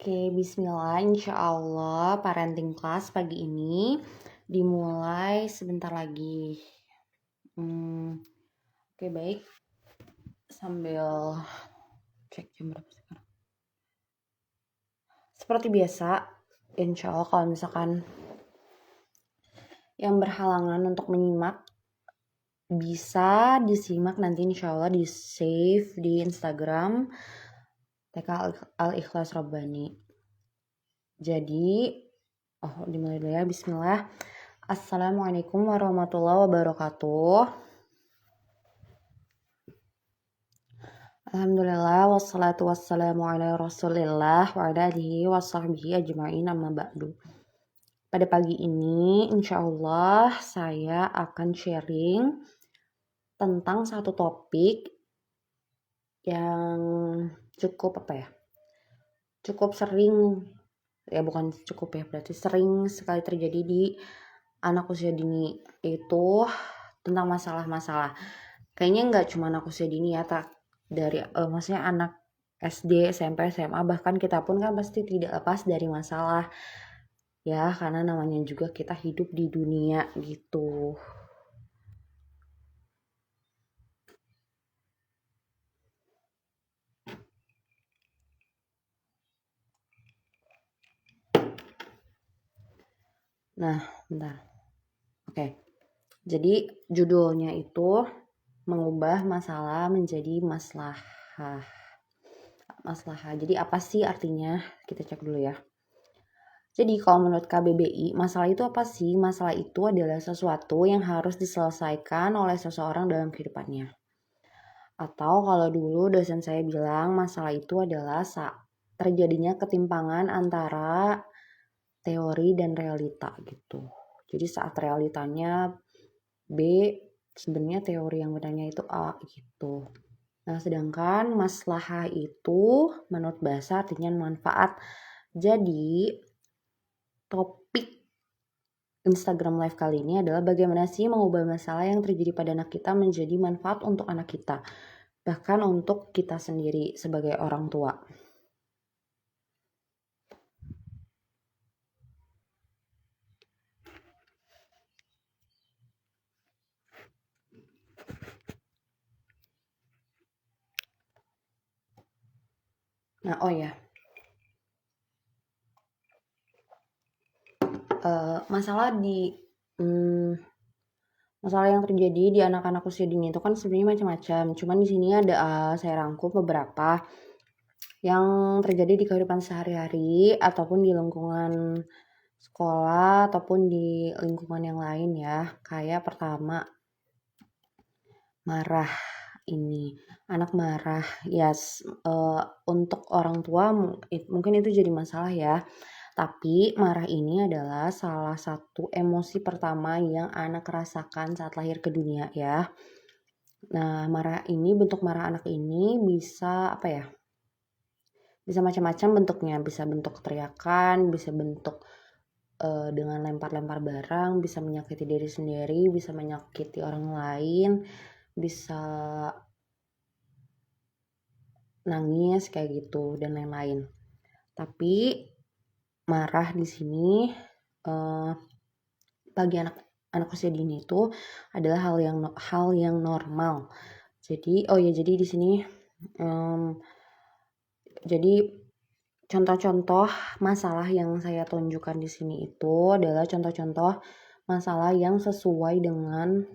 Oke, bismillah, insya Allah parenting class pagi ini dimulai sebentar lagi. Oke, baik. Sambil cek jam berapa sekarang. Seperti biasa, insya Allah kalau misalkan yang berhalangan untuk menyimak, bisa disimak nanti insya Allah di save di Instagram TK Al-Ikhlas Rabbani. Jadi, dimulai dulu ya, bismillah. Assalamualaikum warahmatullahi wabarakatuh. Alhamdulillah wassalatu wassalamu ala rasulillah wa ala alihi wa sahbihi ajma'in amma ba'du. Pada pagi ini insya Allah saya akan sharing tentang satu topik yang cukup sering, bukan cukup ya, berarti sering sekali terjadi di anak usia dini, itu tentang masalah-masalah. Kayaknya nggak cuma anak usia dini ya, dari maksudnya anak SD, SMP, SMA, bahkan kita pun kan pasti tidak lepas dari masalah ya, karena namanya juga kita hidup di dunia gitu. Nah, bentar. Oke. Jadi judulnya itu mengubah masalah menjadi maslahah. Jadi apa sih artinya? Kita cek dulu ya. Jadi kalau menurut KBBI, masalah itu apa sih? Masalah itu adalah sesuatu yang harus diselesaikan oleh seseorang dalam kehidupannya. Atau kalau dulu dosen saya bilang, masalah itu adalah terjadinya ketimpangan antara teori dan realita gitu. Jadi saat realitanya B, sebenarnya teori yang benarnya itu A gitu. Nah, sedangkan maslahah itu menurut bahasa artinya manfaat. Jadi topik Instagram Live kali ini adalah bagaimana sih mengubah masalah yang terjadi pada anak kita menjadi manfaat untuk anak kita, bahkan untuk kita sendiri sebagai orang tua. Nah, masalah yang terjadi di anak-anak usia dini itu kan sebenarnya macam-macam. Cuman di sini ada saya rangkum beberapa yang terjadi di kehidupan sehari-hari ataupun di lingkungan sekolah ataupun di lingkungan yang lain ya. Kayak pertama, marah. Ini anak marah, untuk orang tua mungkin itu jadi masalah ya. Tapi marah ini adalah salah satu emosi pertama yang anak rasakan saat lahir ke dunia ya. Nah, bentuk marah anak ini bisa bisa macam-macam bentuknya, bisa bentuk teriakan, bisa bentuk dengan lempar-lempar barang, bisa menyakiti diri sendiri, bisa menyakiti orang lain, bisa nangis kayak gitu dan lain-lain. Tapi marah di sini bagi anak usia dini itu adalah hal yang normal. Jadi jadi di sini jadi contoh-contoh masalah yang saya tunjukkan di sini itu adalah contoh-contoh masalah yang sesuai dengan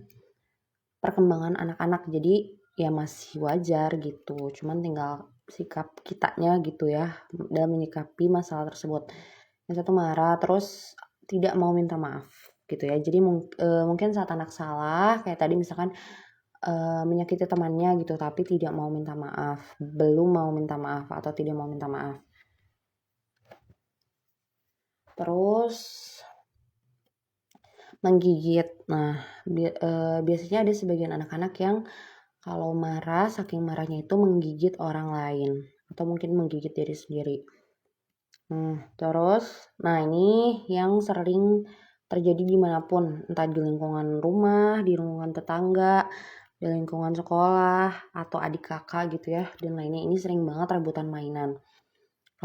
perkembangan anak-anak. Jadi ya masih wajar gitu. Cuman tinggal sikap kitanya gitu ya dalam menyikapi masalah tersebut. Yang satu marah terus tidak mau minta maaf gitu ya. Jadi mungkin saat anak salah kayak tadi misalkan menyakiti temannya gitu tapi tidak mau minta maaf, belum mau minta maaf atau tidak mau minta maaf. Terus menggigit. Nah, biasanya ada sebagian anak-anak yang kalau marah, saking marahnya itu menggigit orang lain atau mungkin menggigit diri sendiri. Terus, ini yang sering terjadi dimanapun, entah di lingkungan rumah, di lingkungan tetangga, di lingkungan sekolah, atau adik kakak gitu ya, dan lainnya. Ini sering banget rebutan mainan.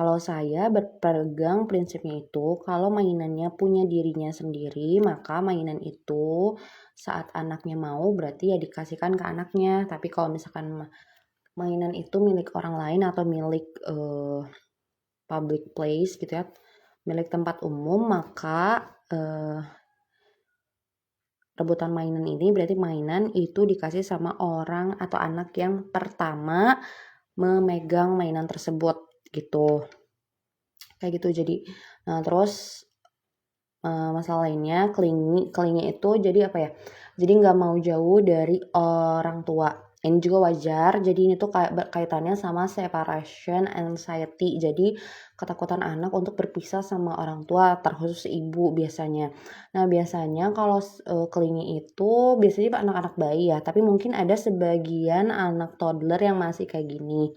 Kalau saya berpegang prinsipnya itu, kalau mainannya punya dirinya sendiri, maka mainan itu saat anaknya mau berarti ya dikasihkan ke anaknya. Tapi kalau misalkan mainan itu milik orang lain atau milik public place gitu ya, milik tempat umum, maka rebutan mainan ini berarti mainan itu dikasih sama orang atau anak yang pertama memegang mainan tersebut gitu. Kayak gitu. Jadi terus masalah lainnya clingy itu jadi apa ya, jadi nggak mau jauh dari orang tua. Ini juga wajar, jadi ini tuh kayak berkaitannya sama separation anxiety, jadi ketakutan anak untuk berpisah sama orang tua, terkhusus ibu biasanya. Nah biasanya kalau clingy itu biasanya anak-anak bayi ya, tapi mungkin ada sebagian anak toddler yang masih kayak gini.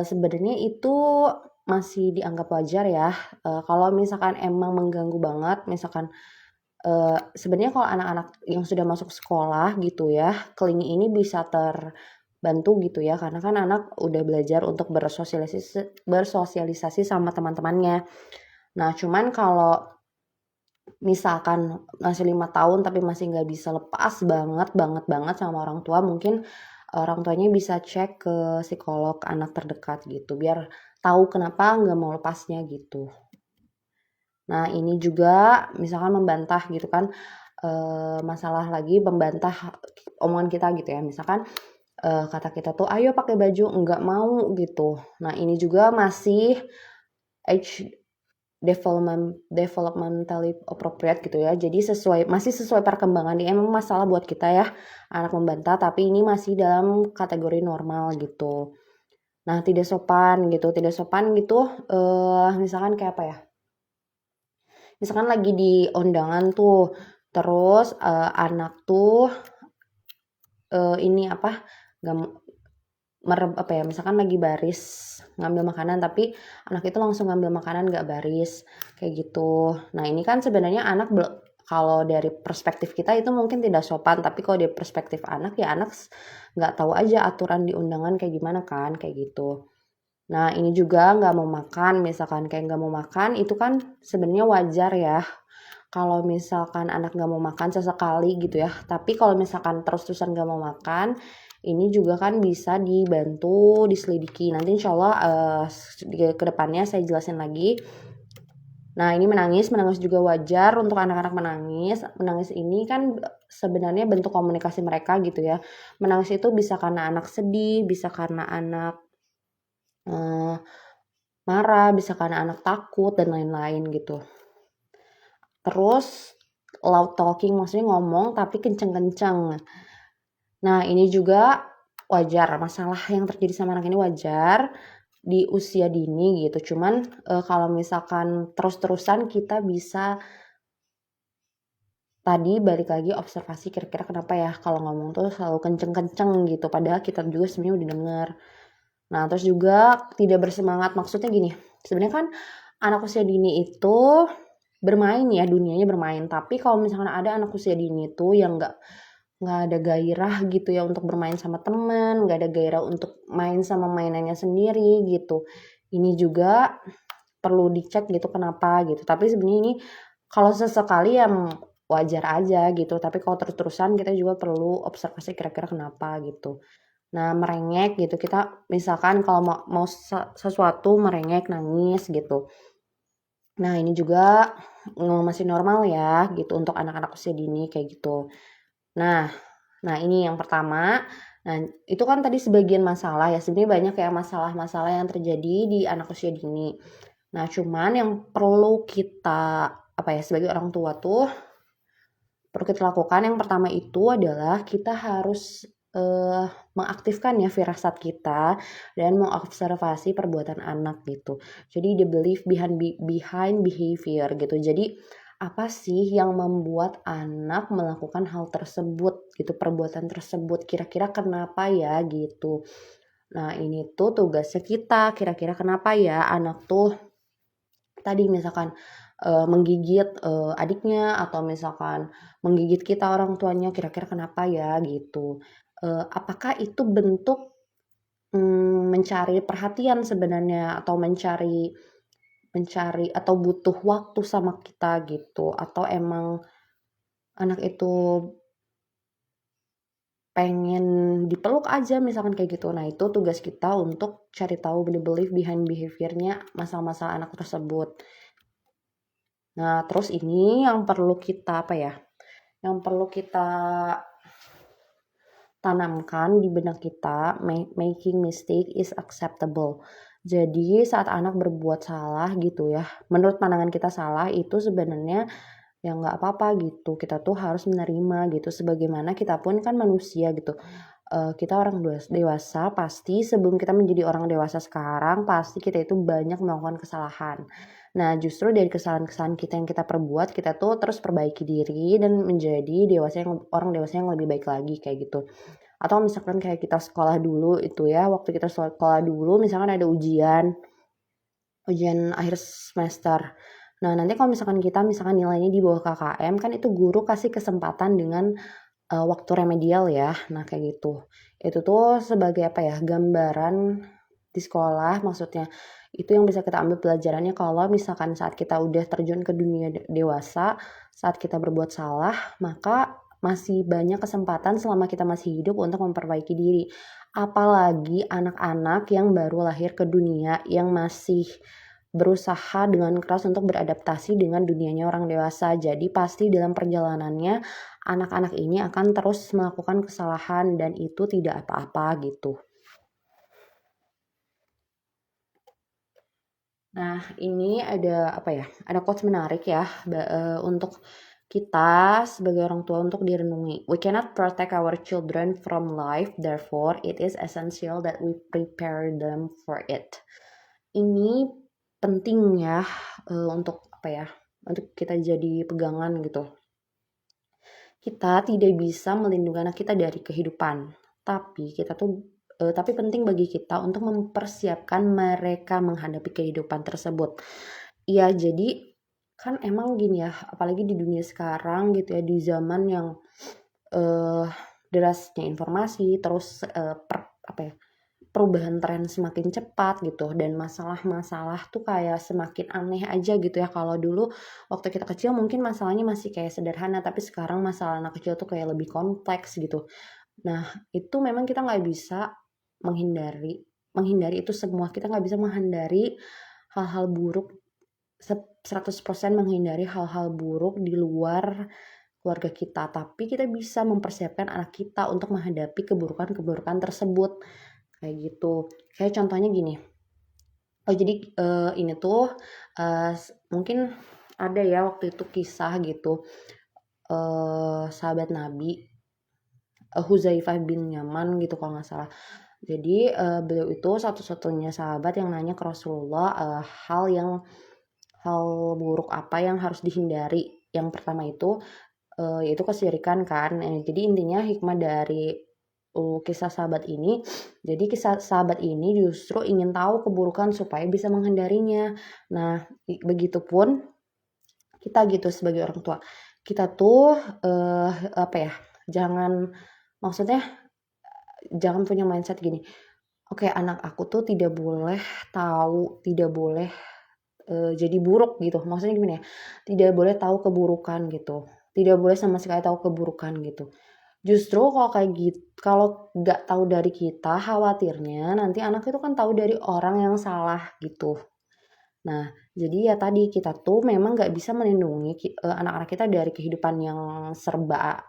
Sebenarnya itu masih dianggap wajar ya, kalau misalkan emang mengganggu banget, misalkan, sebenarnya kalau anak-anak yang sudah masuk sekolah gitu ya, clingy ini bisa terbantu gitu ya, karena kan anak udah belajar untuk bersosialisasi sama teman-temannya. Nah, cuman kalau misalkan masih 5 tahun tapi masih nggak bisa lepas banget banget banget sama orang tua, mungkin orang tuanya bisa cek ke psikolog anak terdekat gitu, biar tahu kenapa nggak mau lepasnya gitu. Nah ini juga misalkan membantah gitu kan, masalah lagi membantah omongan kita gitu ya, misalkan kata kita tuh ayo pakai baju, nggak mau gitu. Nah ini juga masih age developmentally appropriate gitu ya. Jadi masih sesuai perkembangan. Ini emang masalah buat kita ya, anak membantah, tapi ini masih dalam kategori normal gitu. Nah, tidak sopan gitu. Tidak sopan gitu, misalkan kayak apa ya? Misalkan lagi di undangan tuh, terus anak tuh ini apa? Gak apa ya, misalkan lagi baris ngambil makanan tapi anak itu langsung ngambil makanan gak baris kayak gitu. Nah ini kan sebenarnya anak kalau dari perspektif kita itu mungkin tidak sopan, tapi kalau dari perspektif anak ya anak nggak tahu aja aturan di undangan kayak gimana kan kayak gitu. Nah ini juga nggak mau makan, misalkan kayak nggak mau makan itu kan sebenarnya wajar ya. Kalau misalkan anak nggak mau makan sesekali gitu ya, tapi kalau misalkan terus-terusan nggak mau makan, ini juga kan bisa dibantu diselidiki. Nanti insya Allah ke depannya saya jelasin lagi. Nah ini menangis juga wajar untuk anak-anak menangis. Menangis ini kan sebenarnya bentuk komunikasi mereka gitu ya. Menangis itu bisa karena anak sedih, bisa karena anak marah, bisa karena anak takut dan lain-lain gitu. Terus loud talking maksudnya ngomong tapi kenceng-kenceng. Nah ini juga wajar, masalah yang terjadi sama anak ini wajar di usia dini gitu. Cuman kalau misalkan terus-terusan kita bisa tadi balik lagi observasi kira-kira kenapa ya kalau ngomong tuh selalu kenceng-kenceng gitu. Padahal kita juga sebenarnya udah denger. Nah terus juga tidak bersemangat, maksudnya gini, sebenarnya kan anak usia dini itu bermain ya, dunianya bermain. Tapi kalau misalkan ada anak usia dini tuh yang nggak ada gairah gitu ya untuk bermain sama teman, nggak ada gairah untuk main sama mainannya sendiri gitu. Ini juga perlu dicek gitu kenapa gitu. Tapi sebenarnya ini kalau sesekali ya wajar aja gitu. Tapi kalau terus-terusan kita juga perlu observasi kira-kira kenapa gitu. Nah merengek gitu, kita misalkan kalau mau sesuatu merengek, nangis gitu. Nah ini juga masih normal ya gitu untuk anak-anak usia dini kayak gitu. Nah ini yang pertama. Nah itu kan tadi sebagian masalah ya, sebenarnya banyak ya masalah-masalah yang terjadi di anak usia dini. Nah cuman yang perlu kita apa ya sebagai orang tua tuh perlu kita lakukan, yang pertama itu adalah kita harus mengaktifkan ya firasat kita dan mengobservasi perbuatan anak gitu. Jadi the belief behind behavior gitu. Jadi apa sih yang membuat anak melakukan hal tersebut gitu, perbuatan tersebut, kira-kira kenapa ya gitu. Nah ini tuh tugasnya kita, kira-kira kenapa ya anak tuh tadi misalkan menggigit adiknya atau misalkan menggigit kita orang tuanya, kira-kira kenapa ya gitu. Apakah itu bentuk mencari perhatian sebenarnya, atau mencari atau butuh waktu sama kita gitu, atau emang anak itu pengen dipeluk aja misalkan kayak gitu. Nah, itu tugas kita untuk cari tahu the belief behind behavior-nya masalah-masalah anak tersebut. Nah, terus ini yang perlu kita yang perlu kita tanamkan di benak kita, making mistake is acceptable. Jadi saat anak berbuat salah gitu ya, menurut pandangan kita salah itu sebenarnya ya nggak apa-apa gitu. Kita tuh harus menerima gitu. Sebagaimana kita pun kan manusia gitu. Kita orang dewasa, pasti sebelum kita menjadi orang dewasa sekarang, pasti kita itu banyak melakukan kesalahan. Nah, justru dari kesalahan-kesalahan kita yang kita perbuat, kita tuh terus perbaiki diri dan menjadi orang dewasa yang lebih baik lagi kayak gitu. Atau misalkan kayak kita sekolah dulu itu ya, waktu kita sekolah dulu misalkan ada ujian akhir semester. Nah, nanti kalau misalkan nilainya di bawah KKM, kan itu guru kasih kesempatan dengan waktu remedial ya. Nah, kayak gitu. Itu tuh sebagai gambaran di sekolah maksudnya. Itu yang bisa kita ambil pelajarannya kalau misalkan saat kita udah terjun ke dunia dewasa, saat kita berbuat salah, maka masih banyak kesempatan selama kita masih hidup untuk memperbaiki diri. Apalagi anak-anak yang baru lahir ke dunia yang masih berusaha dengan keras untuk beradaptasi dengan dunianya orang dewasa. Jadi pasti dalam perjalanannya anak-anak ini akan terus melakukan kesalahan dan itu tidak apa-apa gitu. Nah, ini ada Ada quotes menarik ya untuk kita sebagai orang tua untuk direnungi. We cannot protect our children from life, therefore it is essential that we prepare them for it. Ini penting ya untuk untuk kita jadi pegangan gitu. Kita tidak bisa melindungi anak kita dari kehidupan, tapi penting bagi kita untuk mempersiapkan mereka menghadapi kehidupan tersebut. Iya, jadi kan emang gini ya, apalagi di dunia sekarang gitu ya, di zaman yang derasnya informasi, terus perubahan tren semakin cepat gitu, dan masalah-masalah tuh kayak semakin aneh aja gitu ya. Kalau dulu waktu kita kecil mungkin masalahnya masih kayak sederhana, tapi sekarang masalah anak kecil tuh kayak lebih kompleks gitu. Nah, itu memang kita nggak bisa menghindari itu semua. Kita nggak bisa menghindari hal-hal buruk, 100% menghindari hal-hal buruk di luar keluarga kita, tapi kita bisa mempersiapkan anak kita untuk menghadapi keburukan-keburukan tersebut kayak gitu. Kayak contohnya gini. Jadi ini tuh mungkin ada ya waktu itu kisah gitu, sahabat Nabi Huzaifah bin Yaman gitu kalau nggak salah. Jadi beliau itu satu-satunya sahabat yang nanya ke Rasulullah hal buruk apa yang harus dihindari. Yang pertama itu yaitu kesyirikan kan. Jadi intinya hikmah dari kisah sahabat ini. Jadi kisah sahabat ini justru ingin tahu keburukan supaya bisa menghindarinya. Nah, begitupun kita gitu sebagai orang tua. Kita tuh jangan punya mindset gini. Oke, anak aku tuh tidak boleh jadi buruk gitu. Maksudnya gimana ya? Tidak boleh tahu keburukan gitu. Tidak boleh sama sekali tahu keburukan gitu. Justru kalau kayak gitu, kalau nggak tahu dari kita, khawatirnya nanti anak itu kan tahu dari orang yang salah gitu. Nah, jadi ya tadi kita tuh memang nggak bisa melindungi anak-anak kita dari kehidupan yang serba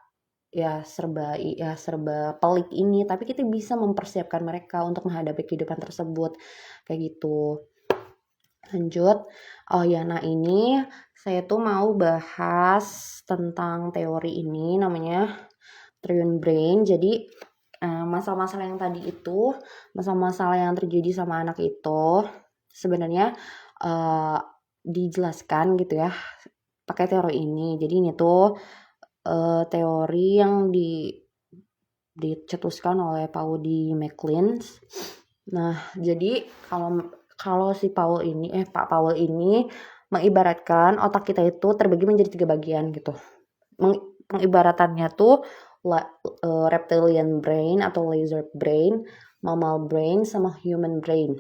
pelik ini, tapi kita bisa mempersiapkan mereka untuk menghadapi kehidupan tersebut kayak gitu. Lanjut. Oh ya, nah ini saya tuh mau bahas tentang teori ini namanya Trillion Brain. Jadi masalah-masalah yang tadi itu, masalah-masalah yang terjadi sama anak itu sebenarnya dijelaskan gitu ya pakai teori ini. Jadi ini tuh teori yang dicetuskan oleh Paul D. MacLean. Nah, jadi kalau si Pak Paul ini mengibaratkan otak kita itu terbagi menjadi 3 bagian gitu. Pengibaratannya tuh reptilian brain atau lizard brain, mammal brain sama human brain.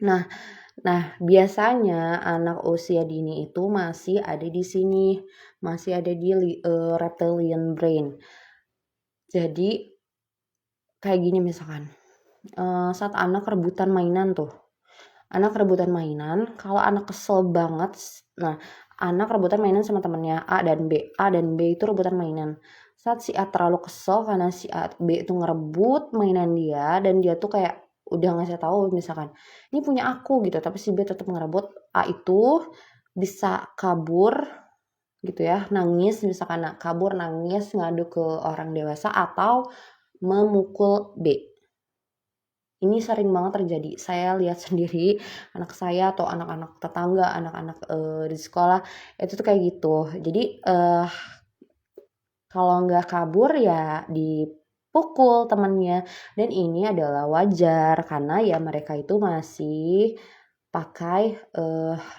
Nah, biasanya anak usia dini itu masih ada di sini, masih ada di reptilian brain. Jadi kayak gini misalkan, saat anak rebutan mainan tuh, kalau anak kesel banget, nah anak rebutan mainan sama temennya A dan B itu rebutan mainan. Saat si A terlalu kesel karena si B itu ngerebut mainan dia, dan dia tuh kayak udah ngasih tahu misalkan ini punya aku gitu, tapi si B tetap ngerebut, A itu bisa kabur gitu ya, nangis misalkan, kabur nangis ngadu ke orang dewasa atau memukul B. Ini sering banget terjadi. Saya lihat sendiri anak saya atau anak-anak tetangga, anak-anak di sekolah itu tuh kayak gitu. Jadi kalau nggak kabur ya dipukul temannya, dan ini adalah wajar karena ya mereka itu masih pakai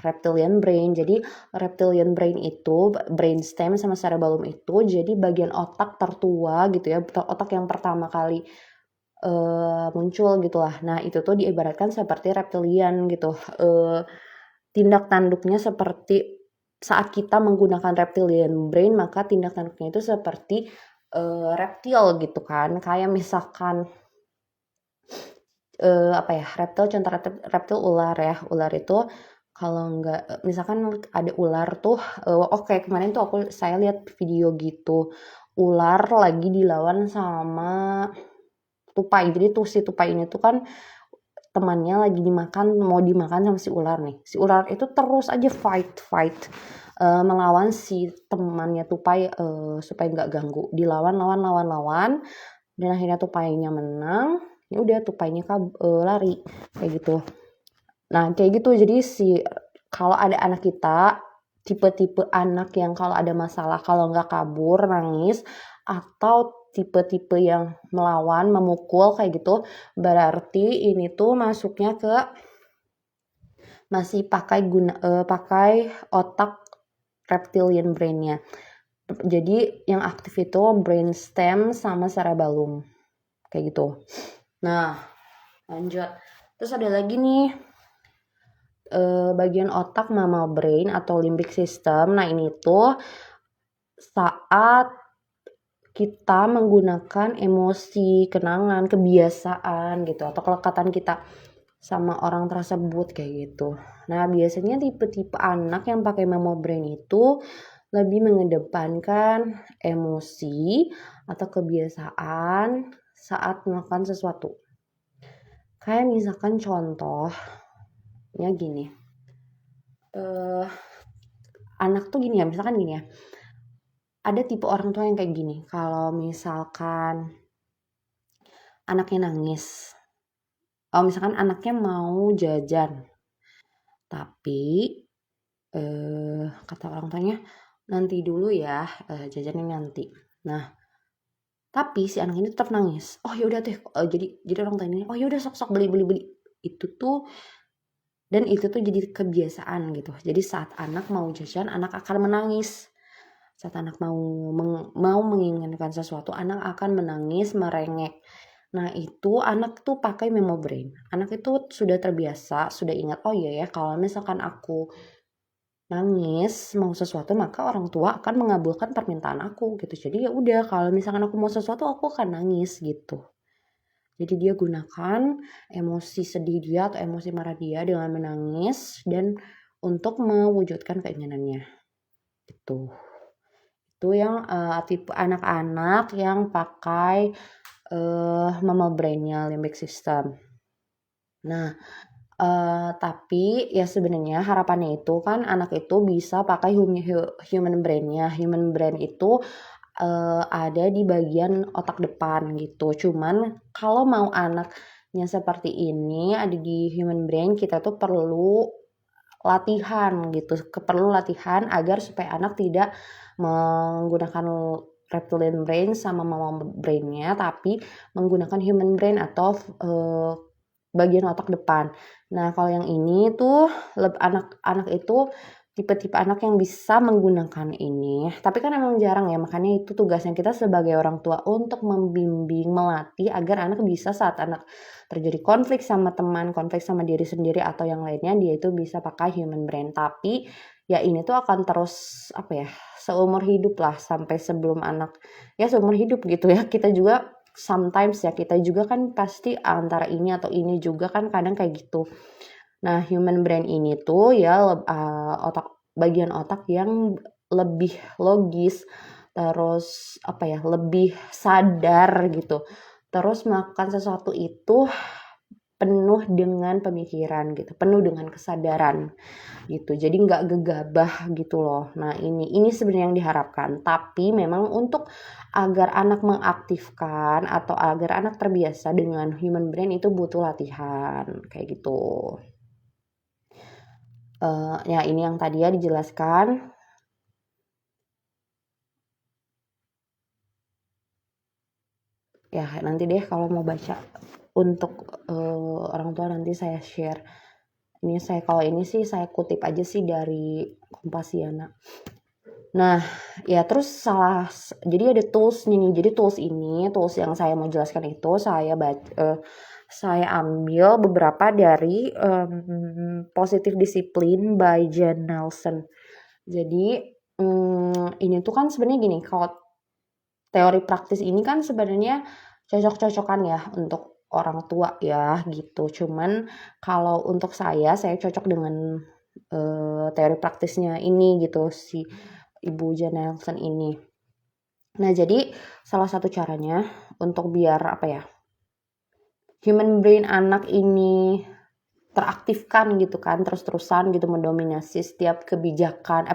reptilian brain. Jadi reptilian brain itu, brainstem sama cerebellum itu jadi bagian otak tertua gitu ya, otak yang pertama kali muncul gitulah. Nah itu tuh diibaratkan seperti reptilian gitu. Tindak tanduknya seperti saat kita menggunakan reptilian brain, maka tindak tanduknya itu seperti reptil gitu kan. Kayak misalkan contoh reptil ular ya. Ular itu kalau nggak, misalkan ada ular tuh, kemarin tuh saya lihat video gitu, ular lagi dilawan sama tupai. Jadi tuh si tupai ini tuh kan temannya lagi mau dimakan sama si ular nih. Si ular itu terus aja fight melawan si temannya tupai supaya nggak ganggu. Dilawan dan akhirnya tupainya menang. Ya udah tupainya lari kayak gitu. Nah kayak gitu. Jadi kalau ada anak kita, tipe-tipe anak yang kalau ada masalah, kalau nggak kabur nangis, atau tipe-tipe yang melawan, memukul kayak gitu, berarti ini tuh masuknya ke masih pakai otak reptilian brainnya. Jadi yang aktif itu brainstem sama cerebellum kayak gitu. Nah lanjut, terus ada lagi nih bagian otak mammal brain atau limbic system. Nah ini tuh saat kita menggunakan emosi, kenangan, kebiasaan gitu, atau kelekatan kita sama orang tersebut kayak gitu. Nah biasanya tipe-tipe anak yang pakai mammal brain itu lebih mengedepankan emosi atau kebiasaan saat melakukan sesuatu. Kayak misalkan contohnya gini, anak tuh gini ya, misalkan gini ya, ada tipe orang tua yang kayak gini, kalau misalkan anaknya nangis, misalkan anaknya mau jajan, tapi kata orang tuanya nanti dulu ya, jajannya nanti. Nah tapi si anak ini tetap nangis. Oh ya udah deh, jadi orang tuanya, oh ya udah sok beli itu tuh. Dan itu tuh jadi kebiasaan gitu. Jadi saat anak mau jajan, anak akan menangis. Saat anak mau menginginkan sesuatu, anak akan menangis, merengek. Nah itu anak tuh pakai memo brain. Anak itu sudah terbiasa, sudah ingat, oh iya ya kalau misalkan aku nangis mau sesuatu, maka orang tua akan mengabulkan permintaan aku gitu. Jadi ya udah, kalau misalkan aku mau sesuatu, aku akan nangis gitu. Jadi dia gunakan emosi sedih dia atau emosi marah dia dengan menangis dan untuk mewujudkan keinginannya. Gitu. Itu yang tipe anak-anak yang pakai mammal brain-nya, limbic system. Nah, tapi ya sebenarnya harapannya itu kan anak itu bisa pakai human brain-nya. Human brain itu ada di bagian otak depan gitu. Cuman kalau mau anaknya seperti ini ada di human brain, kita tuh perlu latihan gitu. Perlu latihan agar supaya anak tidak menggunakan reptilian brain sama mammal brain-nya, tapi menggunakan human brain atau bagian otak depan. Nah kalau yang ini tuh anak-anak itu tipe-tipe anak yang bisa menggunakan ini. Tapi kan emang jarang ya, makanya itu tugasnya kita sebagai orang tua untuk membimbing, melatih agar anak bisa saat anak terjadi konflik sama teman, konflik sama diri sendiri atau yang lainnya, dia itu bisa pakai human brain. Tapi ya ini tuh akan terus seumur hidup lah, sampai sebelum anak ya seumur hidup gitu ya. Kita juga sometimes ya, kita juga kan pasti antara ini atau ini juga kan kadang kayak gitu. Nah, human brain ini tuh ya bagian otak yang lebih logis, terus lebih sadar gitu. Terus melakukan sesuatu itu penuh dengan pemikiran gitu, penuh dengan kesadaran gitu. Jadi nggak gegabah gitu loh. Nah, ini sebenarnya yang diharapkan. Tapi memang untuk agar anak mengaktifkan atau agar anak terbiasa dengan human brain itu butuh latihan kayak gitu. Ya ini yang tadi ya dijelaskan. Ya nanti deh kalau mau baca untuk orang tua nanti saya share. Kalau ini sih saya kutip aja sih dari Kompasiana. Nah, ya terus jadi ada tools nih. Jadi tools yang saya mau jelaskan itu saya ambil beberapa dari Positive Discipline by Jen Nelson. Jadi ini tuh kan sebenarnya gini, kalau teori praktis ini kan sebenarnya cocok-cocokan ya untuk orang tua ya gitu. Cuman kalau untuk saya cocok dengan teori praktisnya ini gitu, si Ibu Jen Nelson ini. Nah, jadi salah satu caranya untuk biar human brain anak ini teraktifkan gitu kan, terus-terusan gitu mendominasi setiap kebijakan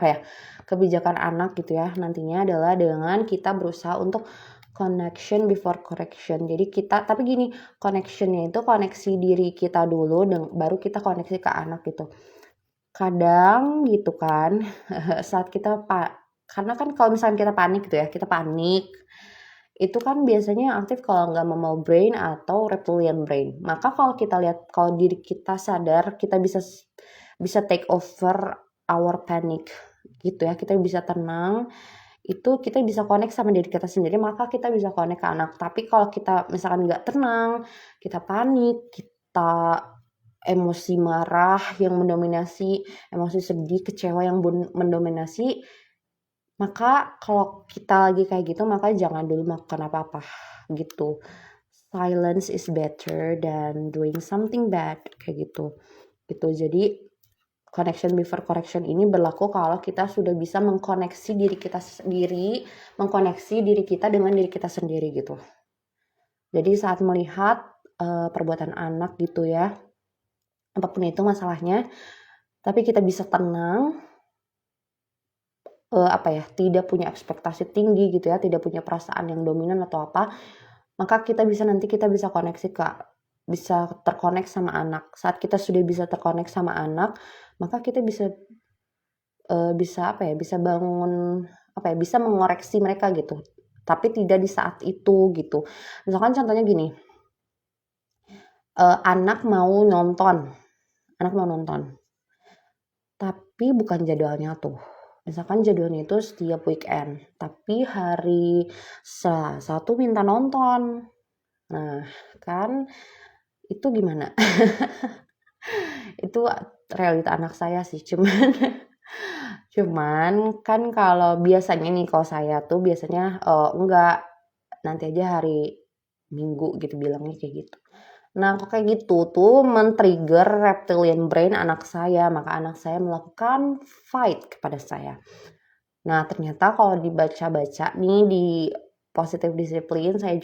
anak gitu ya, nantinya adalah dengan kita berusaha untuk connection before correction. Jadi tapi gini, connectionnya itu koneksi diri kita dulu dan baru kita koneksi ke anak gitu. Kadang gitu kan saat kita karena kan kalau misalnya kita panik gitu ya, itu kan biasanya yang aktif kalau nggak mammal brain atau reptilian brain. Maka kalau kita lihat, kalau diri kita sadar, kita bisa take over our panic gitu ya. Kita bisa tenang, itu kita bisa connect sama diri kita sendiri, maka kita bisa connect ke anak. Tapi kalau kita misalkan nggak tenang, kita panik, kita emosi marah yang mendominasi, emosi sedih, kecewa yang mendominasi, maka kalau kita lagi kayak gitu, maka jangan dulu melakukan apa-apa gitu. Silence is better than doing something bad kayak gitu. Jadi connection before correction ini berlaku kalau kita sudah bisa mengkoneksi diri kita sendiri, mengkoneksi diri kita dengan diri kita sendiri gitu. Jadi saat melihat perbuatan anak gitu ya, apapun itu masalahnya, tapi kita bisa tenang, tidak punya ekspektasi tinggi gitu ya, tidak punya perasaan yang dominan atau apa, maka kita bisa bisa terkonek sama anak. Saat kita sudah bisa terkonek sama anak, maka kita bisa bisa mengoreksi mereka gitu. Tapi tidak di saat itu gitu. Misalkan contohnya gini, anak mau nonton, tapi bukan jadwalnya tuh. Misalkan jadwalnya itu setiap weekend, tapi hari Selasa tuh minta nonton. Nah, kan itu gimana? Itu realita anak saya sih, cuman kan kalau biasanya nih, kalau saya tuh biasanya enggak, nanti aja hari Minggu gitu bilangnya kayak gitu. Nah, kok kayak gitu tuh men-trigger reptilian brain anak saya, maka anak saya melakukan fight kepada saya. Nah, ternyata kalau dibaca-baca nih di Positive Discipline, saya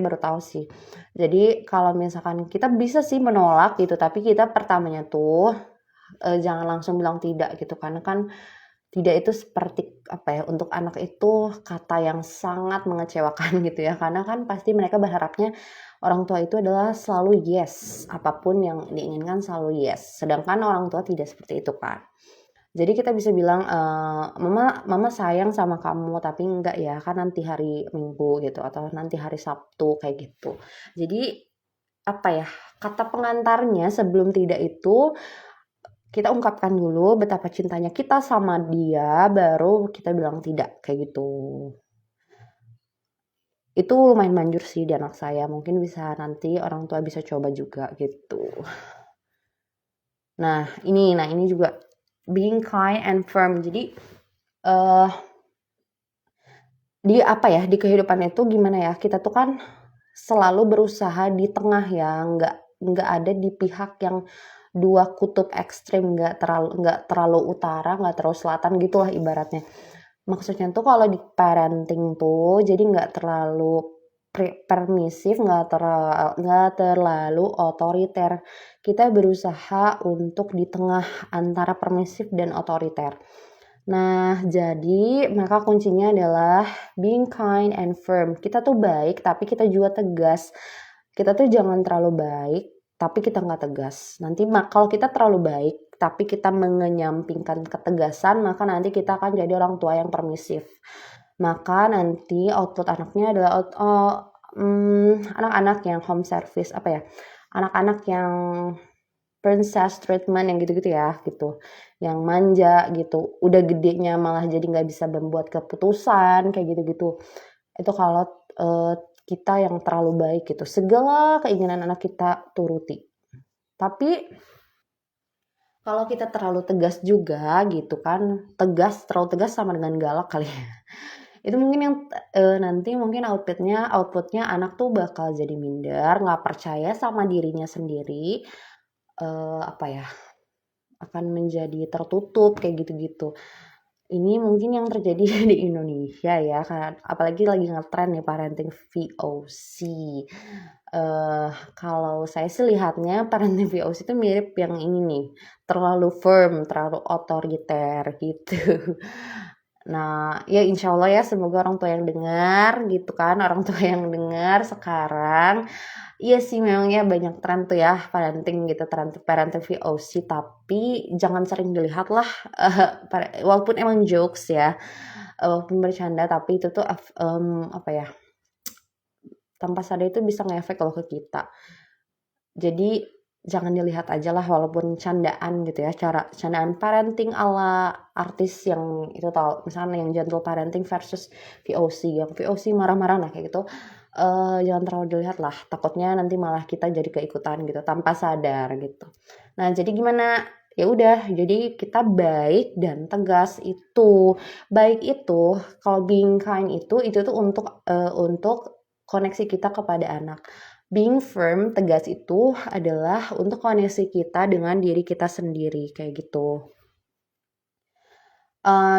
baru tahu sih. Jadi kalau misalkan kita bisa sih menolak gitu, tapi kita pertamanya tuh jangan langsung bilang tidak gitu, karena kan tidak itu seperti untuk anak itu kata yang sangat mengecewakan gitu ya, karena kan pasti mereka berharapnya orang tua itu adalah selalu yes, apapun yang diinginkan selalu yes, sedangkan orang tua tidak seperti itu kan. Jadi kita bisa bilang, mama sayang sama kamu, tapi enggak ya, kan nanti hari Minggu gitu, atau nanti hari Sabtu kayak gitu. Jadi kata pengantarnya sebelum tidak itu Kita ungkapkan dulu betapa cintanya kita sama dia, baru kita bilang tidak, kayak gitu. Itu lumayan manjur sih di anak saya, mungkin bisa nanti orang tua bisa coba juga gitu. Nah ini juga being kind and firm. Jadi di apa ya, di kehidupan itu gimana ya, kita tuh kan selalu berusaha di tengah ya, nggak ada di pihak yang dua kutub ekstrim, nggak terlalu utara, nggak terlalu selatan gitulah ibaratnya. Maksudnya tuh kalau di parenting tuh jadi nggak terlalu permisif, nggak terlalu otoriter. Kita berusaha untuk di tengah antara permisif dan otoriter. Nah, jadi maka kuncinya adalah being kind and firm. Kita tuh baik, tapi kita juga tegas. Kita tuh jangan terlalu baik, tapi kita nggak tegas. Nanti kalau kita terlalu baik, tapi kita mengenyampingkan ketegasan, maka nanti kita akan jadi orang tua yang permisif. Maka nanti output anaknya adalah anak-anak yang home service, apa ya? Anak-anak yang princess treatment yang gitu-gitu ya, gitu. Yang manja gitu. Udah gedenya malah jadi nggak bisa membuat keputusan kayak gitu-gitu. Itu kalau kita yang terlalu baik gitu. Segala keinginan anak kita turuti. Tapi kalau kita terlalu tegas juga gitu kan, terlalu tegas sama dengan galak kali ya. Itu mungkin yang nanti mungkin outputnya anak tuh bakal jadi minder, nggak percaya sama dirinya sendiri, apa ya, akan menjadi tertutup kayak gitu-gitu. Ini mungkin yang terjadi di Indonesia ya, karena apalagi lagi ngetren nih parenting VOC. Kalau saya sih lihatnya parenting VOC itu mirip yang ini nih, terlalu firm, terlalu otoriter gitu. Nah, ya insya Allah ya, semoga orang tua yang dengar gitu kan, orang tua yang dengar sekarang. Iya sih memang ya banyak tren tuh ya parenting gitu, tren parenting VOC, tapi jangan sering dilihat lah, walaupun emang jokes ya, walaupun bercanda, tapi itu tuh apa ya, tanpa sadar itu bisa ngefek loh ke kita. Jadi jangan dilihat aja lah walaupun candaan gitu ya, candaan parenting ala artis yang itu tau, misalnya yang gentle parenting versus VOC, yang VOC marah-marah nah kayak gitu. Jangan terlalu dilihat lah, takutnya nanti malah kita jadi keikutan gitu tanpa sadar gitu. Nah jadi gimana, ya udah, jadi kita baik dan tegas. Itu baik itu, kalau being kind itu tuh untuk koneksi kita kepada anak. Being firm, tegas itu adalah untuk koneksi kita dengan diri kita sendiri, kayak gitu.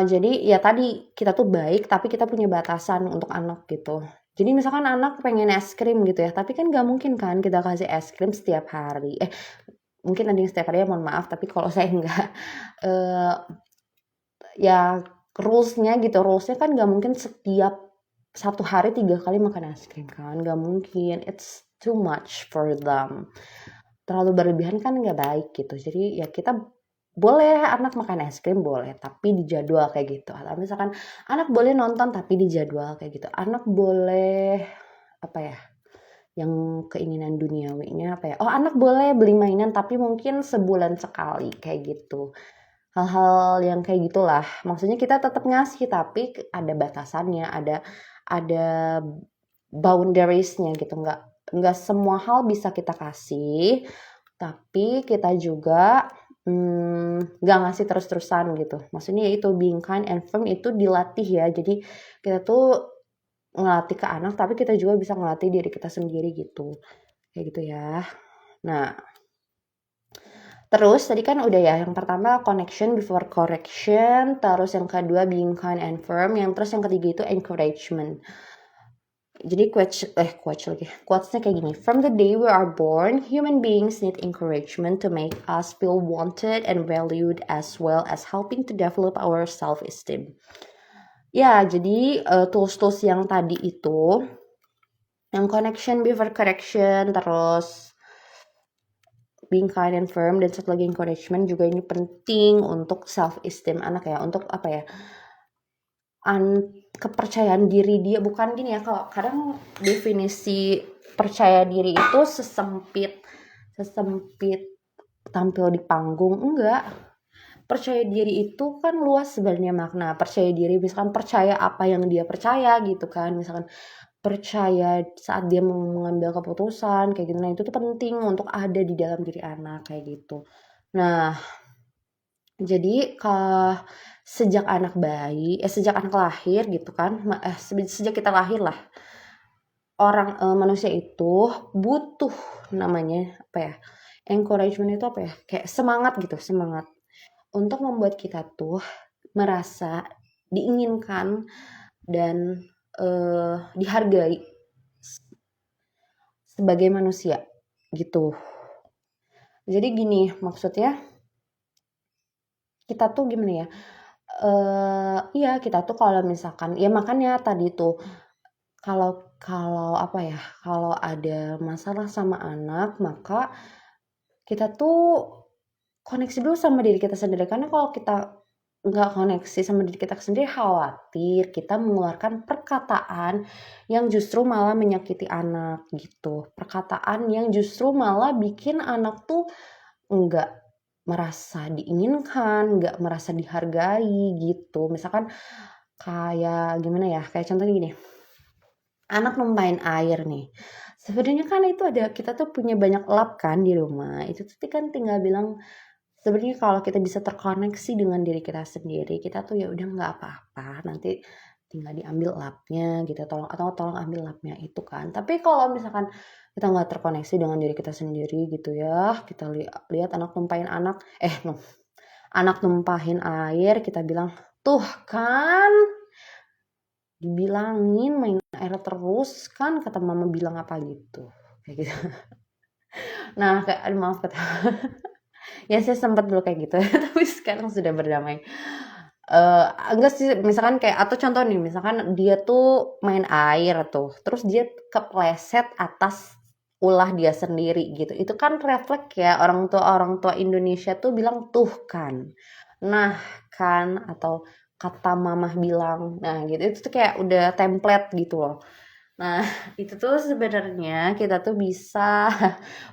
Jadi ya tadi, kita tuh baik, tapi kita punya batasan untuk anak gitu. Jadi misalkan anak pengen es krim gitu ya, tapi kan gak mungkin kan kita kasih es krim setiap hari. Mungkin ada yang setiap hari ya, mohon maaf, tapi kalau saya enggak. Ya rulesnya kan gak mungkin setiap 1 hari 3 kali makan es krim kan, gak mungkin. It's too much for them. Terlalu berlebihan kan gak baik gitu. Jadi ya kita boleh anak makan es krim, boleh, tapi dijadwal kayak gitu. Atau misalkan anak boleh nonton tapi dijadwal kayak gitu. Anak boleh apa ya, yang keinginan duniawinya apa ya, anak boleh beli mainan tapi mungkin sebulan sekali kayak gitu. Hal-hal yang kayak gitulah. Maksudnya kita tetap ngasih tapi ada batasannya, ada boundariesnya gitu. Nggak semua hal bisa kita kasih, tapi kita juga nggak ngasih terus-terusan gitu. Maksudnya itu being kind and firm itu dilatih ya. Jadi kita tuh ngelatih ke anak, tapi kita juga bisa ngelatih diri kita sendiri gitu. Kayak gitu ya. Nah, terus tadi kan udah ya, yang pertama connection before correction, terus yang kedua being kind and firm, terus yang ketiga itu encouragement. Jadi quotesnya kayak gini. From the day we are born, human beings need encouragement to make us feel wanted and valued, as well as helping to develop our self-esteem. Ya, jadi tools-tools yang tadi itu, yang connection before correction, terus being kind and firm, dan satu lagi encouragement juga ini penting untuk self-esteem anak ya, untuk apa ya, kepercayaan diri dia. Bukan gini ya, kalau kadang definisi percaya diri itu sesempit tampil di panggung, enggak. Percaya diri itu kan luas sebenarnya makna. Percaya diri misalkan percaya apa yang dia percaya gitu kan, misalkan percaya saat dia mau mengambil keputusan kayak gitu. Nah, itu tuh penting untuk ada di dalam diri anak kayak gitu. Nah, jadi sejak anak bayi, sejak anak lahir gitu kan, sejak kita lahir lah, manusia itu butuh namanya apa ya? Encouragement itu apa ya? Kayak semangat gitu, semangat untuk membuat kita tuh merasa diinginkan dan dihargai sebagai manusia gitu. Jadi gini maksudnya, kita tuh gimana ya? Iya kita tuh kalau misalkan ya makanya tadi tuh kalau kalau apa ya? Kalau ada masalah sama anak maka kita tuh koneksi dulu sama diri kita sendiri, karena kalau kita nggak koneksi sama diri kita sendiri khawatir kita mengeluarkan perkataan yang justru malah menyakiti anak gitu, perkataan yang justru malah bikin anak tuh nggak merasa diinginkan, nggak merasa dihargai gitu. Misalkan kayak gimana ya, kayak contohnya gini, anak numpahin air nih. Sebenarnya kan itu ada, kita tuh punya banyak lap kan di rumah. Itu tuh kan tinggal bilang, sebenarnya kalau kita bisa terkoneksi dengan diri kita sendiri, kita tuh ya udah nggak apa-apa, nanti tinggal diambil lapnya gitu, tolong atau tolong ambil lapnya itu kan. Tapi kalau misalkan kita nggak terkoneksi dengan diri kita sendiri gitu ya, kita lihat anak numpahin anak numpahin air, kita bilang, tuh kan dibilangin main air terus kan, kata mama bilang apa gitu kayak gitu. Nah kayak aduh, maaf kata ya saya sempat dulu kayak gitu tapi sekarang sudah berdamai. Enggak sih, misalkan kayak atau contoh nih, misalkan dia tuh main air tuh terus dia kepleset atas ulah dia sendiri gitu, itu kan refleks ya, orang tua Indonesia tuh bilang tuh kan, nah kan, atau kata mamah bilang, nah gitu, itu tuh kayak udah template gitu loh. Nah, itu tuh sebenarnya kita tuh bisa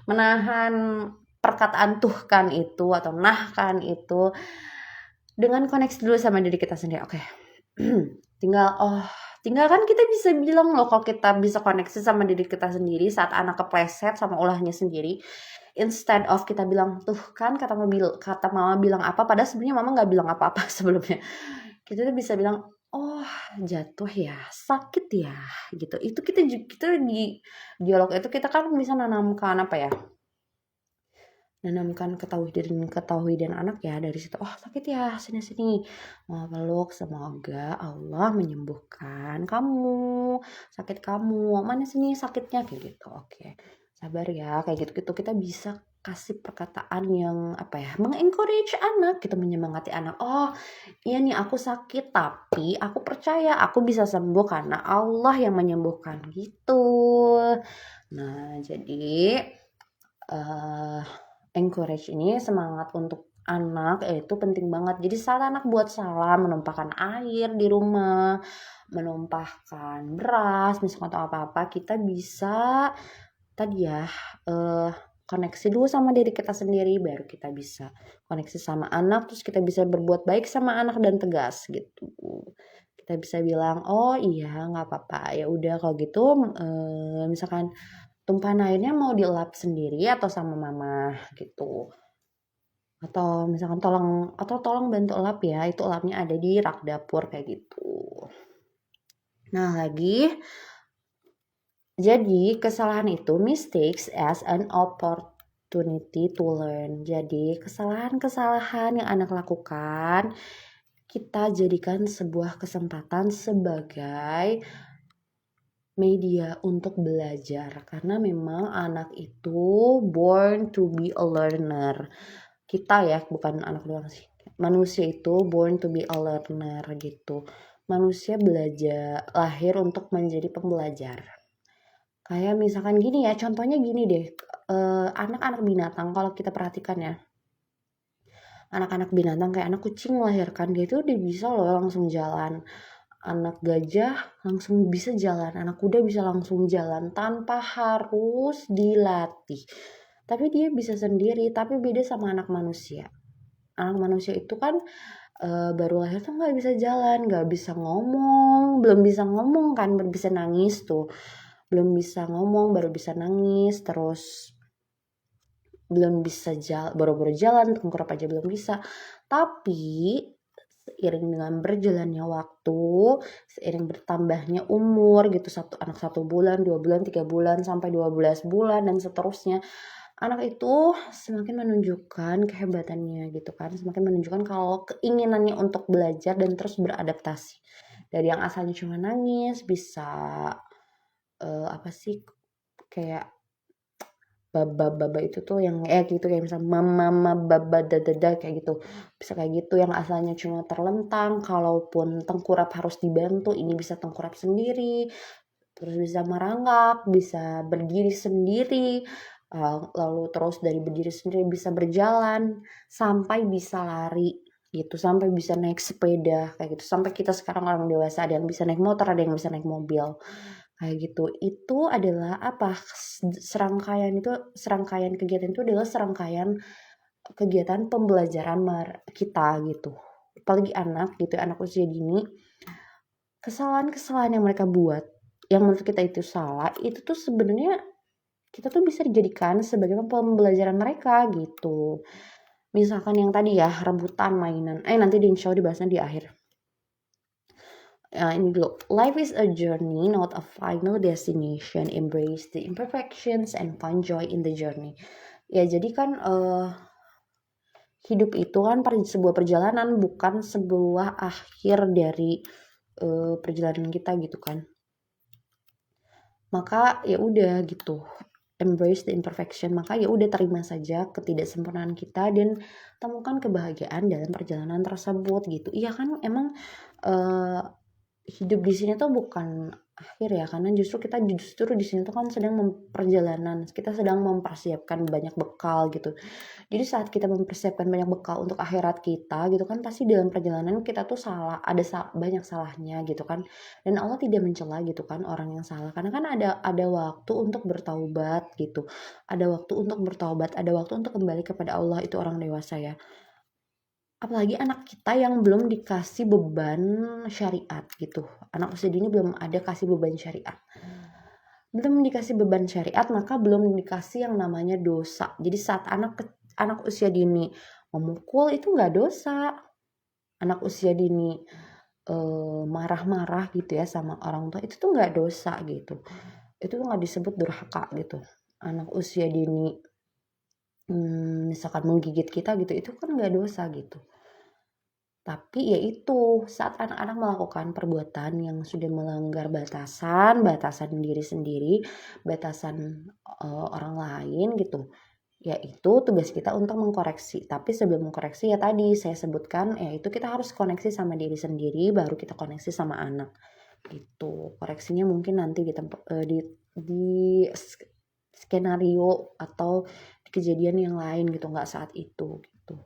menahan perkataan tuh kan itu atau nah kan itu dengan koneksi dulu sama diri kita sendiri. Oke. tinggal tinggal kan kita bisa bilang loh, kalau kita bisa koneksi sama diri kita sendiri saat anak kepleset sama ulahnya sendiri, instead of kita bilang tuh kan kata mama bilang apa, padahal sebenarnya mama nggak bilang apa-apa sebelumnya. Kita tuh bisa bilang, oh jatuh ya, sakit ya, gitu. Itu kita di dialog itu kita kan bisa nanamkan apa ya, nanamkan ketahui dan anak ya, dari situ, oh sakit ya, sini mau peluk, semoga Allah menyembuhkan kamu, sakit kamu mana sini sakitnya kayak gitu, oke sabar ya, kayak gitu gitu kita bisa kasih perkataan yang apa ya, mengencourage anak, kita menyemangati anak, oh iya nih aku sakit tapi aku percaya aku bisa sembuh karena Allah yang menyembuhkan gitu. Nah jadi encourage ini, semangat untuk anak itu penting banget. Jadi saat anak buat salah, menumpahkan air di rumah, menumpahkan beras, misalkan atau apa-apa, kita bisa tadi ya koneksi dulu sama diri kita sendiri, baru kita bisa koneksi sama anak, terus kita bisa berbuat baik sama anak dan tegas gitu. Kita bisa bilang, oh iya nggak apa-apa, ya udah kalau gitu misalkan tumpahan airnya mau dilap sendiri atau sama mama gitu. Atau misalkan tolong bantu lap ya, itu lapnya ada di rak dapur kayak gitu. Nah lagi, jadi kesalahan itu mistakes as an opportunity to learn. Jadi kesalahan-kesalahan yang anak lakukan, kita jadikan sebuah kesempatan sebagai media untuk belajar. Karena memang anak itu born to be a learner. Kita ya, bukan anak doang sih. Manusia itu born to be a learner gitu. Manusia belajar, lahir untuk menjadi pembelajar. Kayak misalkan gini ya, contohnya gini deh. Anak-anak binatang kalau kita perhatikan ya. Anak-anak binatang kayak anak kucing melahirkan, dia itu udah bisa loh langsung jalan. Anak gajah langsung bisa jalan, anak kuda bisa langsung jalan tanpa harus dilatih. tapi dia bisa sendiri. Tapi beda sama anak manusia. Anak manusia itu kan baru lahir tuh nggak bisa jalan, nggak bisa ngomong, belum bisa ngomong kan, baru bisa nangis tuh, belum bisa ngomong, baru bisa nangis, terus belum bisa jalan, baru-baru jalan, tengkurap aja belum bisa. Tapi seiring dengan berjalannya waktu, seiring bertambahnya umur gitu, anak 1 bulan, 2 bulan, 3 bulan, sampai 12 bulan dan seterusnya, anak itu semakin menunjukkan kehebatannya gitu kan, semakin menunjukkan kalau keinginannya untuk belajar dan terus beradaptasi. Dari yang asalnya cuma nangis bisa apa sih, kayak baba itu tuh yang gitu, kayak misalnya mama baba dada kayak gitu, bisa kayak gitu. Yang asalnya cuma terlentang, kalaupun tengkurap harus dibantu, ini bisa tengkurap sendiri, terus bisa merangkak, bisa berdiri sendiri, lalu terus dari berdiri sendiri bisa berjalan sampai bisa lari gitu, sampai bisa naik sepeda kayak gitu, sampai kita sekarang orang dewasa ada yang bisa naik motor, ada yang bisa naik mobil kayak gitu. Itu adalah apa, serangkaian kegiatan itu adalah serangkaian kegiatan pembelajaran kita gitu, apalagi anak gitu, anak usia dini. Kesalahan-kesalahan yang mereka buat yang menurut kita itu salah, itu tuh sebenarnya kita tuh bisa dijadikan sebagai pembelajaran mereka gitu. Misalkan yang tadi ya, rebutan mainan, nanti di insya Allah dibahasnya di akhir. Ini dulu, life is a journey, not a final destination. Embrace the imperfections and find joy in the journey. Ya jadi kan hidup itu kan sebuah perjalanan, bukan sebuah akhir dari perjalanan kita gitu kan. Maka ya udah gitu, embrace the imperfection. Maka ya udah, terima saja ketidaksempurnaan kita dan temukan kebahagiaan dalam perjalanan tersebut gitu. Iya kan, emang hidup di sini tuh bukan akhir ya, karena justru di sini tuh kan sedang perjalanan, kita sedang mempersiapkan banyak bekal gitu. Jadi saat kita mempersiapkan banyak bekal untuk akhirat kita gitu kan, pasti dalam perjalanan kita tuh banyak salahnya gitu kan. Dan Allah tidak mencela gitu kan orang yang salah, karena kan ada waktu untuk bertaubat gitu. Ada waktu untuk bertaubat, ada waktu untuk kembali kepada Allah, itu orang dewasa ya. Apalagi anak kita yang belum dikasih beban syariat gitu. Anak usia dini belum ada kasih beban syariat. Belum dikasih beban syariat, maka belum dikasih yang namanya dosa. Jadi saat anak usia dini memukul, itu nggak dosa. Anak usia dini marah-marah gitu ya sama orang tua, itu tuh nggak dosa gitu. Itu tuh nggak disebut durhaka gitu. Anak usia dini misalkan menggigit kita gitu, itu kan nggak dosa gitu. Tapi ya itu, saat anak-anak melakukan perbuatan yang sudah melanggar batasan diri sendiri, batasan orang lain gitu, ya itu tugas kita untuk mengkoreksi. Tapi sebelum mengkoreksi, ya tadi saya sebutkan, ya itu kita harus koneksi sama diri sendiri, baru kita koneksi sama anak gitu. Koreksinya mungkin nanti di skenario atau di kejadian yang lain gitu, nggak saat itu gitu.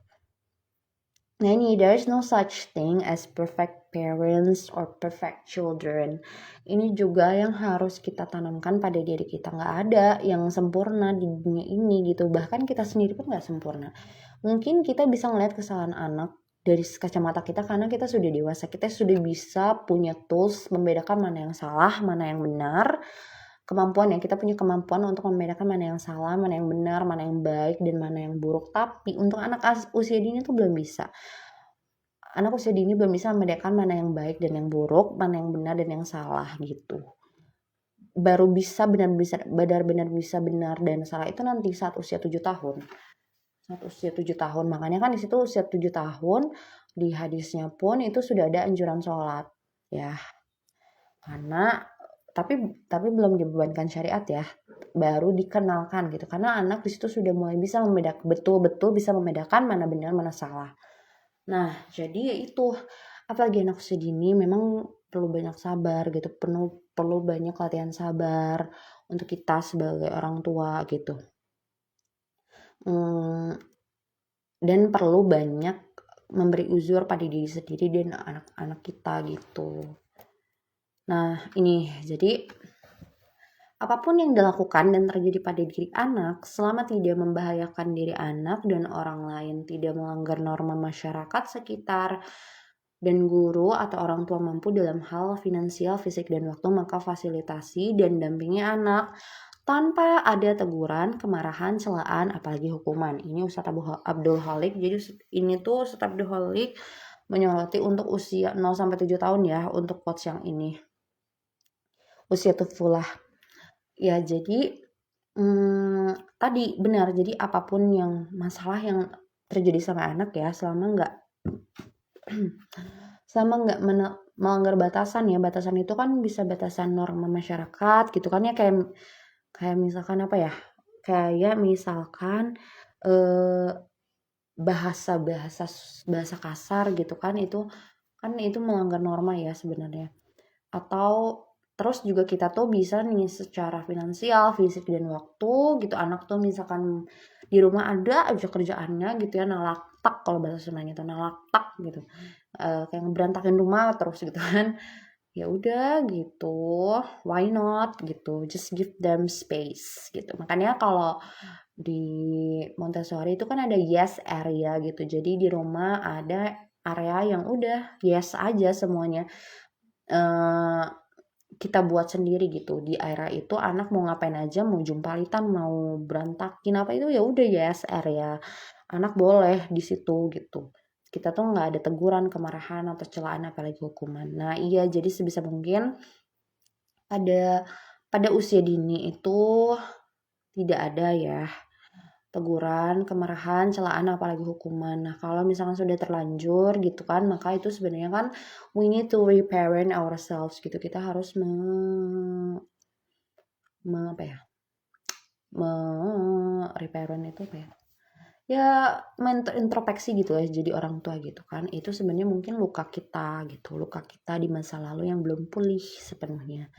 Nah ini, there's no such thing as perfect parents or perfect children. Ini juga yang harus kita tanamkan pada diri kita. Nggak ada yang sempurna di dunia ini gitu. Bahkan kita sendiri pun nggak sempurna. Mungkin kita bisa ngeliat kesalahan anak dari kacamata kita karena kita sudah dewasa. Kita sudah bisa punya tools membedakan mana yang salah, mana yang benar. Kita punya kemampuan untuk membedakan mana yang salah, mana yang benar, mana yang baik, dan mana yang buruk. Tapi untuk anak usia dini tuh belum bisa. Anak usia dini belum bisa membedakan mana yang baik dan yang buruk, mana yang benar dan yang salah gitu. Baru bisa benar-benar bisa benar dan salah itu nanti saat usia 7 tahun. Saat usia 7 tahun. Makanya kan di situ usia 7 tahun di hadisnya pun itu sudah ada anjuran sholat ya. Karena tapi belum dibebankan syariat ya, baru dikenalkan gitu, karena anak di situ sudah mulai bisa membedakan, betul-betul bisa membedakan mana benar mana salah. Nah jadi ya itu, apalagi anak usia dini memang perlu banyak sabar gitu, perlu banyak latihan sabar untuk kita sebagai orang tua gitu, dan perlu banyak memberi uzur pada diri sendiri dan anak-anak kita gitu. Nah ini jadi Apapun yang dilakukan dan terjadi pada diri anak, selama tidak membahayakan diri anak dan orang lain, tidak melanggar norma masyarakat sekitar, dan guru atau orang tua mampu dalam hal finansial, fisik, dan waktu, maka fasilitasi dan dampingi anak tanpa ada teguran, kemarahan, celaan, apalagi hukuman. Ini Ustadz Abdul Halik. Jadi ini tuh Ustadz Abdul Halik menyoroti untuk usia 0-7 tahun ya, untuk quotes yang ini. Usia tufulah. Ya, jadi tadi benar. Jadi apapun yang masalah yang terjadi sama anak ya, selama nggak melanggar batasan ya. Batasan itu kan bisa batasan norma masyarakat gitu kan ya, kayak misalkan apa ya? Kayak misalkan bahasa kasar gitu kan, itu melanggar norma ya sebenarnya. Atau terus juga kita tuh bisa nih secara finansial, fisik, dan waktu gitu, anak tuh misalkan di rumah ada aja kerjaannya gitu ya, nalaktak kalau bahasa Sundanya tuh nalaktak gitu, kayak ngeberantakin rumah terus gitu kan. Ya udah gitu, why not gitu, just give them space gitu. Makanya kalau di Montessori itu kan ada yes area gitu, jadi di rumah ada area yang udah yes aja semuanya, kita buat sendiri gitu. Di area itu anak mau ngapain aja, mau jumpalitan, mau berantakin apa itu, ya udah yes area, anak boleh di situ gitu. Kita tuh nggak ada teguran, kemarahan, atau celaan, apalagi hukuman. Nah iya, jadi sebisa mungkin pada usia dini itu tidak ada ya teguran, kemarahan, celaan, apalagi hukuman. Nah, kalau misalkan sudah terlanjur gitu kan, maka itu sebenarnya kan we need to reparent ourselves gitu. Kita harus reparent itu apa ya? Ya, introspeksi gitu ya, jadi orang tua gitu kan. Itu sebenarnya mungkin luka kita gitu, luka kita di masa lalu yang belum pulih sepenuhnya.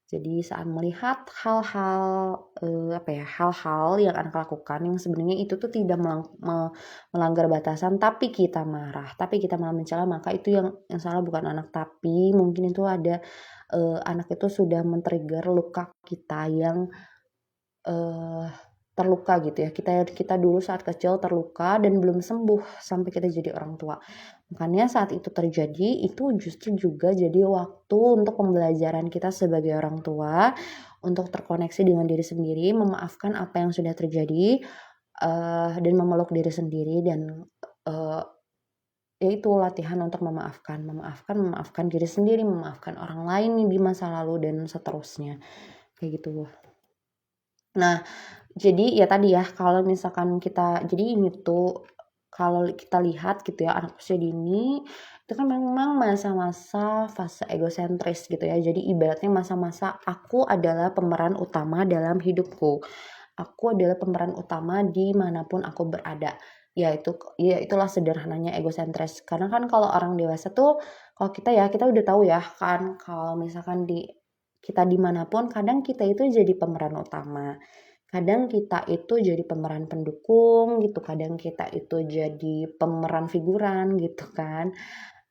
Jadi saat melihat hal-hal hal-hal yang anak lakukan yang sebenarnya itu tuh tidak melanggar batasan, tapi kita marah, tapi kita malah mencela, maka itu yang salah bukan anak, tapi mungkin itu ada anak itu sudah men-trigger luka kita yang terluka gitu ya. Kita dulu saat kecil terluka dan belum sembuh sampai kita jadi orang tua. Makanya saat itu terjadi, itu justru juga jadi waktu untuk pembelajaran kita sebagai orang tua, untuk terkoneksi dengan diri sendiri, memaafkan apa yang sudah terjadi, dan memeluk diri sendiri, dan yaitu latihan untuk memaafkan diri sendiri, memaafkan orang lain di masa lalu, dan seterusnya kayak gitu. Nah, jadi ya tadi ya, kalau misalkan jadi ini tuh kalau kita lihat gitu ya, anak usia dini itu kan memang masa-masa fase egosentris gitu ya. Jadi ibaratnya masa-masa aku adalah pemeran utama dalam hidupku. Aku adalah pemeran utama dimanapun aku berada. Ya itulah sederhananya egosentris. Karena kan kalau orang dewasa tuh, kalau kita udah tahu ya kan, kalau misalkan kita dimanapun, kadang kita itu jadi pemeran utama. Kadang kita itu jadi pemeran pendukung gitu, kadang kita itu jadi pemeran figuran gitu kan.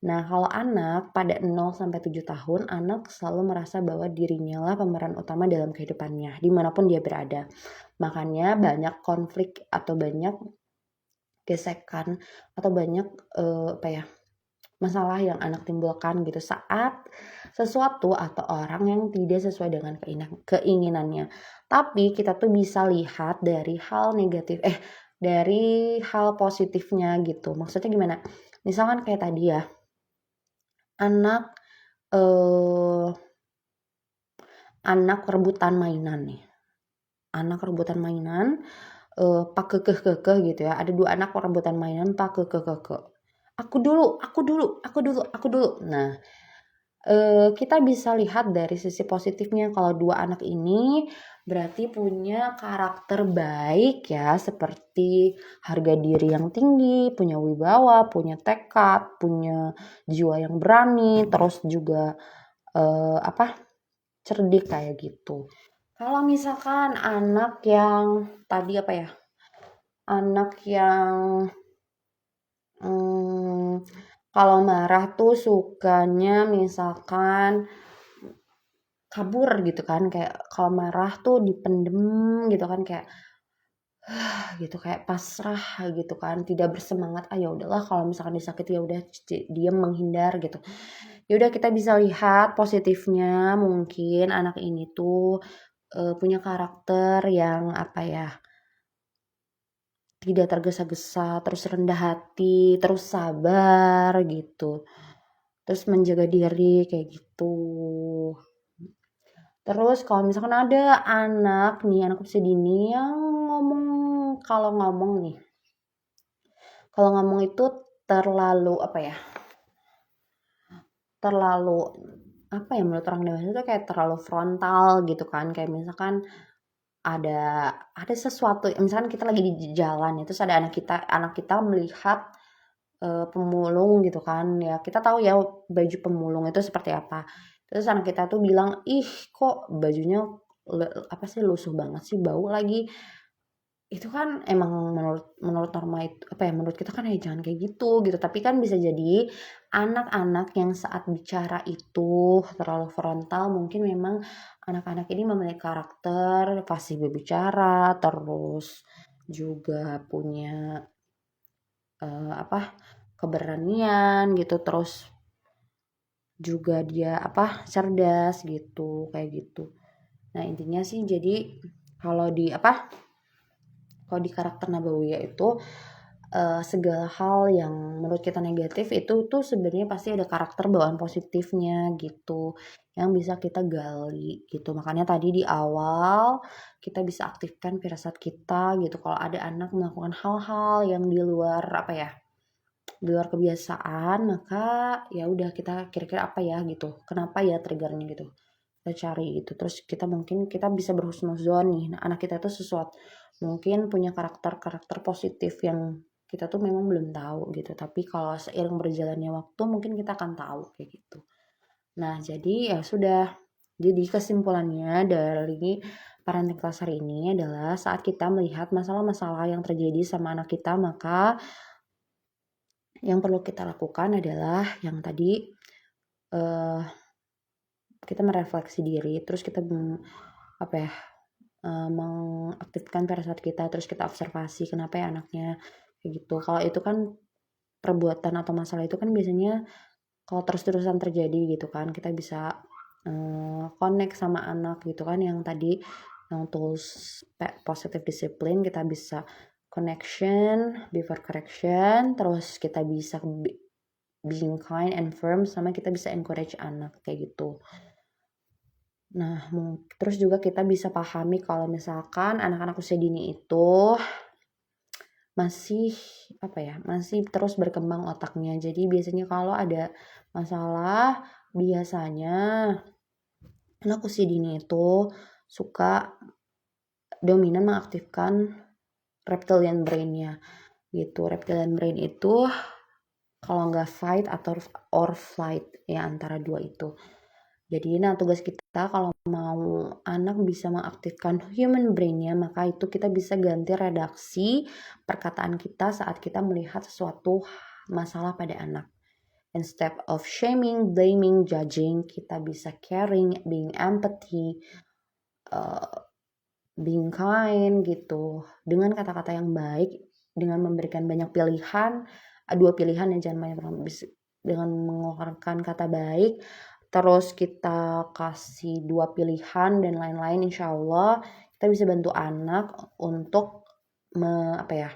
Nah, kalau anak pada 0-7 tahun, anak selalu merasa bahwa dirinya lah pemeran utama dalam kehidupannya, dimanapun dia berada. Makanya banyak konflik atau banyak gesekan atau banyak masalah yang anak timbulkan gitu saat sesuatu atau orang yang tidak sesuai dengan keinginannya. Tapi kita tuh bisa lihat dari dari hal positifnya gitu. Maksudnya gimana? Misalkan kayak tadi ya, anak rebutan mainan nih. Anak rebutan mainan, pak kekeh gitu ya. Ada 2 anak rebutan mainan pak kekeh. Aku dulu. Nah, kita bisa lihat dari sisi positifnya kalau 2 anak ini berarti punya karakter baik ya, seperti harga diri yang tinggi, punya wibawa, punya tekad, punya jiwa yang berani, terus juga cerdik kayak gitu. Kalau misalkan anak yang tadi anak yang kalau marah tuh sukanya misalkan kabur gitu kan, kayak kalau marah tuh dipendem gitu kan, kayak gitu, kayak pasrah gitu kan, tidak bersemangat, ah ya udahlah kalau misalkan disakiti ya udah diem menghindar gitu. Ya udah kita bisa lihat positifnya, mungkin anak ini tuh punya karakter yang apa ya, tidak tergesa-gesa, terus rendah hati, terus sabar gitu. Terus menjaga diri kayak gitu. Terus kalau misalkan ada anak nih, anak usia dini yang ngomong, kalau ngomong nih, kalau ngomong itu terlalu apa ya? Terlalu apa ya, menurut orang dewasa itu kayak terlalu frontal gitu kan. Kayak misalkan ada sesuatu, misalkan kita lagi di jalan itu ada anak kita melihat pemulung gitu kan, ya kita tahu ya baju pemulung itu seperti apa. Terus anak kita tuh bilang, ih kok bajunya apa sih, lusuh banget sih, bau lagi. Itu kan emang menurut menurut norma itu apa ya, menurut kita kan ya jangan kayak gitu, tapi kan bisa jadi anak-anak yang saat bicara itu terlalu frontal, mungkin memang anak-anak ini memiliki karakter fasih berbicara, terus juga punya apa, keberanian gitu, terus juga dia apa, cerdas gitu, kayak gitu. Nah intinya sih, jadi kalau di apa, kalau di karakter Nabawiyah itu segala hal yang menurut kita negatif itu tuh sebenarnya pasti ada karakter bawaan positifnya gitu, yang bisa kita gali gitu. Makanya tadi di awal kita bisa aktifkan firasat kita gitu. Kalau ada anak melakukan hal-hal yang di luar apa ya, di luar kebiasaan, maka ya udah kita kira-kira apa ya gitu, kenapa ya triggernya gitu, kita cari gitu. Terus kita mungkin kita bisa berhusnuzon nih, nah, anak kita tuh sesuatu mungkin punya karakter positif yang kita tuh memang belum tahu gitu, tapi kalau seiring berjalannya waktu mungkin kita akan tahu kayak gitu. Nah jadi ya sudah, jadi kesimpulannya dari parenting cluster ini adalah saat kita melihat masalah-masalah yang terjadi sama anak kita, maka yang perlu kita lakukan adalah yang tadi, kita merefleksi diri, terus kita apa ya, mengaktifkan firasat kita, terus kita observasi kenapa ya anaknya kayak gitu. Kalau itu kan perbuatan atau masalah itu kan biasanya kalau terus-terusan terjadi gitu kan, kita bisa connect sama anak gitu kan, yang tadi yang tools positive discipline, kita bisa connection before correction, terus kita bisa being kind and firm, sama kita bisa encourage anak kayak gitu. Nah, terus juga kita bisa pahami kalau misalkan anak-anak usia dini itu masih apa ya, masih terus berkembang otaknya. Jadi biasanya kalau ada masalah, biasanya anak usia dini itu suka dominan mengaktifkan reptilian brain-nya gitu. Reptilian brain itu kalau nggak fight atau or flight ya, antara dua itu. Jadi nah tugas kita kalau mau anak bisa mengaktifkan human brain-nya, maka itu kita bisa ganti redaksi perkataan kita saat kita melihat sesuatu masalah pada anak. Instead of shaming, blaming, judging, kita bisa caring, being empathy, being kind gitu. Dengan kata-kata yang baik, dengan memberikan banyak pilihan, dua pilihan ya, jangan banyak, dengan mengeluarkan kata baik, terus kita kasih dua pilihan dan lain-lain, insya Allah kita bisa bantu anak untuk apa ya,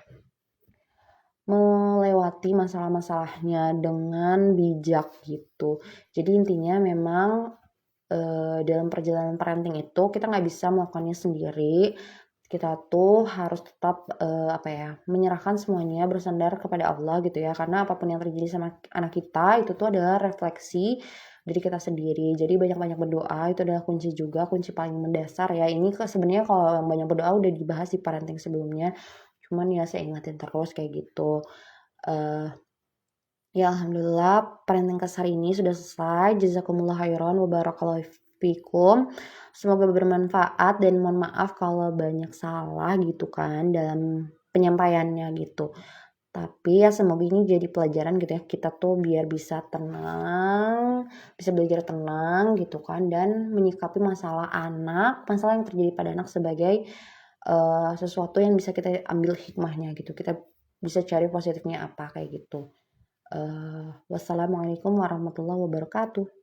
melewati masalah-masalahnya dengan bijak gitu. Jadi intinya memang dalam perjalanan parenting itu kita nggak bisa melakukannya sendiri. Kita tuh harus tetap apa ya, menyerahkan semuanya, bersandar kepada Allah gitu ya, karena apapun yang terjadi sama anak kita itu tuh adalah refleksi diri kita sendiri. Jadi banyak-banyak berdoa itu adalah kunci juga, kunci paling mendasar ya. Ini sebenarnya kalau yang banyak berdoa udah dibahas di parenting sebelumnya, cuman ya saya ingatin terus kayak gitu. Ya alhamdulillah parenting cluster ini sudah selesai. Jazakumullah khairan wa barakallahu fikum. Semoga bermanfaat dan mohon maaf kalau banyak salah gitu kan dalam penyampaiannya gitu. Tapi ya semoga ini jadi pelajaran gitu ya, kita tuh biar bisa tenang, bisa belajar tenang gitu kan, dan menyikapi masalah yang terjadi pada anak sebagai sesuatu yang bisa kita ambil hikmahnya gitu, kita bisa cari positifnya apa kayak gitu. Wassalamualaikum warahmatullahi wabarakatuh.